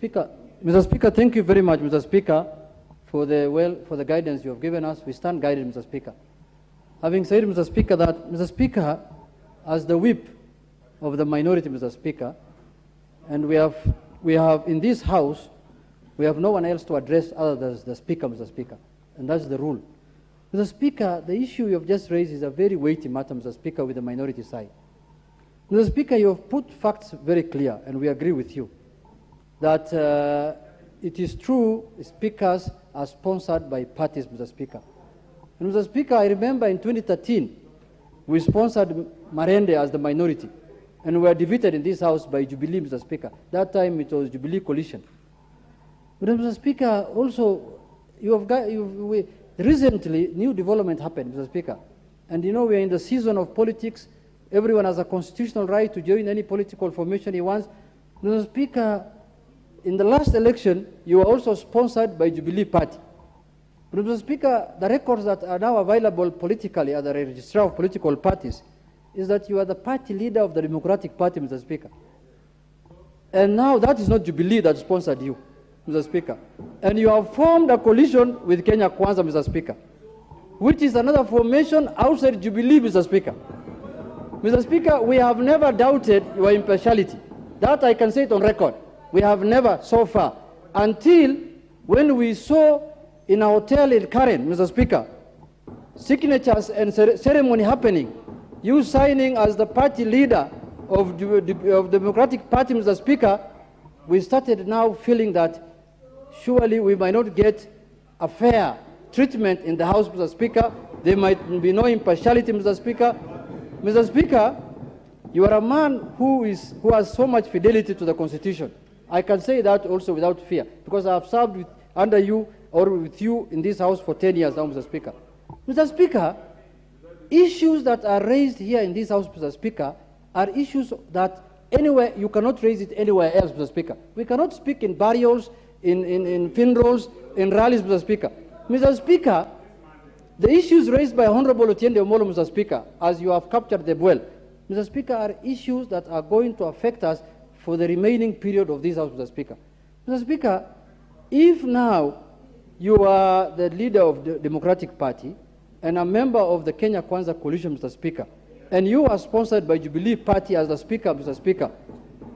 Mr. Speaker, thank you very much, Mr. Speaker, for the guidance you have given us. We stand guided, Mr. Speaker. Having said, Mr. Speaker, that, Mr. Speaker, as the whip of the minority, Mr. Speaker, and we have in this House, we have no one else to address other than the Speaker, Mr. Speaker, and that's the rule. Mr. Speaker, the issue you have just raised is a very weighty matter, Mr. Speaker, with the minority side. Mr. Speaker, you have put facts very clear, and we agree with you, that it is true speakers are sponsored by parties, Mr. Speaker. And Mr. Speaker, I remember in 2013, we sponsored Marende as the minority, and we were defeated in this House by Jubilee, Mr. Speaker. That time it was Jubilee coalition. But Mr. Speaker, also, recently, new development happened, Mr. Speaker. And you know, we are in the season of politics. Everyone has a constitutional right to join any political formation he wants. Mr. Speaker, in the last election, you were also sponsored by Jubilee Party. But Mr. Speaker, the records that are now available politically at the registrar of political parties is that you are the party leader of the Democratic Party, Mr. Speaker. And now that is not Jubilee that sponsored you, Mr. Speaker. And you have formed a coalition with Kenya Kwanza, Mr. Speaker, which is another formation outside Jubilee, Mr. Speaker. Mr. Speaker, we have never doubted your impartiality. That I can say it on record. We have never so far, until when we saw in a hotel in Karen, Mr. Speaker, signatures and ceremony happening, you signing as the party leader of the Democratic Party, Mr. Speaker, we started now feeling that surely we might not get a fair treatment in the House, Mr. Speaker. There might be no impartiality, Mr. Speaker. Mr. Speaker, you are a man who has so much fidelity to the Constitution. I can say that also without fear, because I have served under you or with you in this House for 10 years now, Mr. Speaker. Mr. Speaker, issues that are raised here in this House, Mr. Speaker, are issues that anywhere, you cannot raise it anywhere else, Mr. Speaker. We cannot speak in burials, in funerals, in rallies, Mr. Speaker. Mr. Speaker, the issues raised by Honorable Otiende Omolo, Mr. Speaker, as you have captured them well, Mr. Speaker, are issues that are going to affect us for the remaining period of this House, Mr. Speaker. Mr. Speaker, if now you are the leader of the Democratic Party and a member of the Kenya Kwanza coalition, Mr. Speaker, and you are sponsored by Jubilee Party as the Speaker, Mr. Speaker,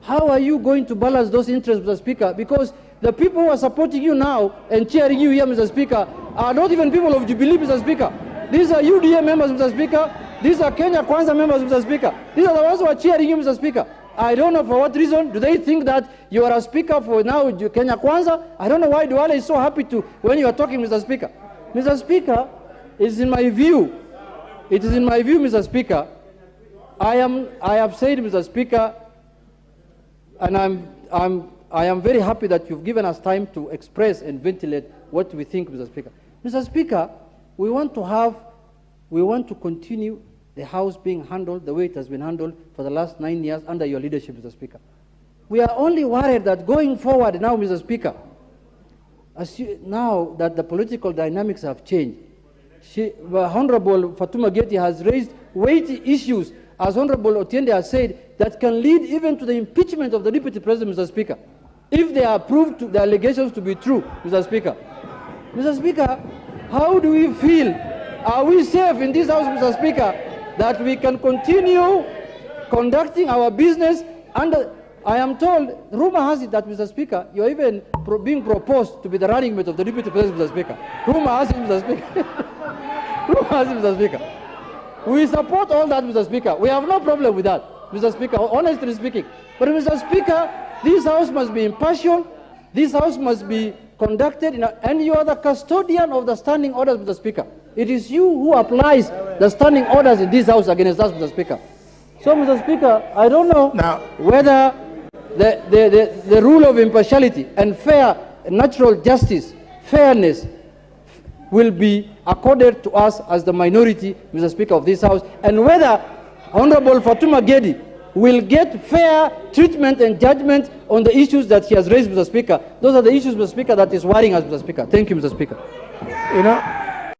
how are you going to balance those interests, Mr. Speaker? Because the people who are supporting you now and cheering you here, Mr. Speaker, are not even people of Jubilee, Mr. Speaker. These are UDA members, Mr. Speaker. These are Kenya Kwanza members, Mr. Speaker. These are the ones who are cheering you, Mr. Speaker. I don't know for what reason. Do they think that you are a speaker for now Kenya Kwanza? I don't know why Duale is so happy to when you are talking, Mr. Speaker. Mr. Speaker, it is in my view, Mr. Speaker, I have said, Mr. Speaker, and I am very happy that you've given us time to express and ventilate what we think, Mr. Speaker. Mr. Speaker, we want to continue the House being handled the way it has been handled for the last 9 years under your leadership, Mr. Speaker. We are only worried that going forward now, Mr. Speaker, now that the political dynamics have changed, Honorable Fatuma Gedi has raised weighty issues, as Honorable Otiende has said, that can lead even to the impeachment of the Deputy President, Mr. Speaker, if they are proved the allegations to be true, Mr. Speaker. Mr. Speaker, how do we feel? Are we safe in this House, Mr. Speaker, that we can continue conducting our business under... I am told, rumor has it that, Mr. Speaker, you are even being proposed to be the running mate of the Deputy President, Mr. Speaker. Rumor has it, Mr. Speaker. Rumor has it, Mr. Speaker. We support all that, Mr. Speaker. We have no problem with that, Mr. Speaker, honestly speaking. But, Mr. Speaker, this House must be impartial. This House must be conducted, and you are the custodian of the standing orders, Mr. Speaker. It is you who applies the standing orders in this House against us, Mr. Speaker. So, Mr. Speaker, I don't know whether the rule of impartiality and fair, natural justice, fairness will be accorded to us as the minority, Mr. Speaker, of this House, and whether Honorable Fatuma Gedi will get fair treatment and judgment on the issues that he has raised, Mr. Speaker. Those are the issues, Mr. Speaker, that is worrying us, Mr. Speaker. Thank you, Mr. Speaker. You know,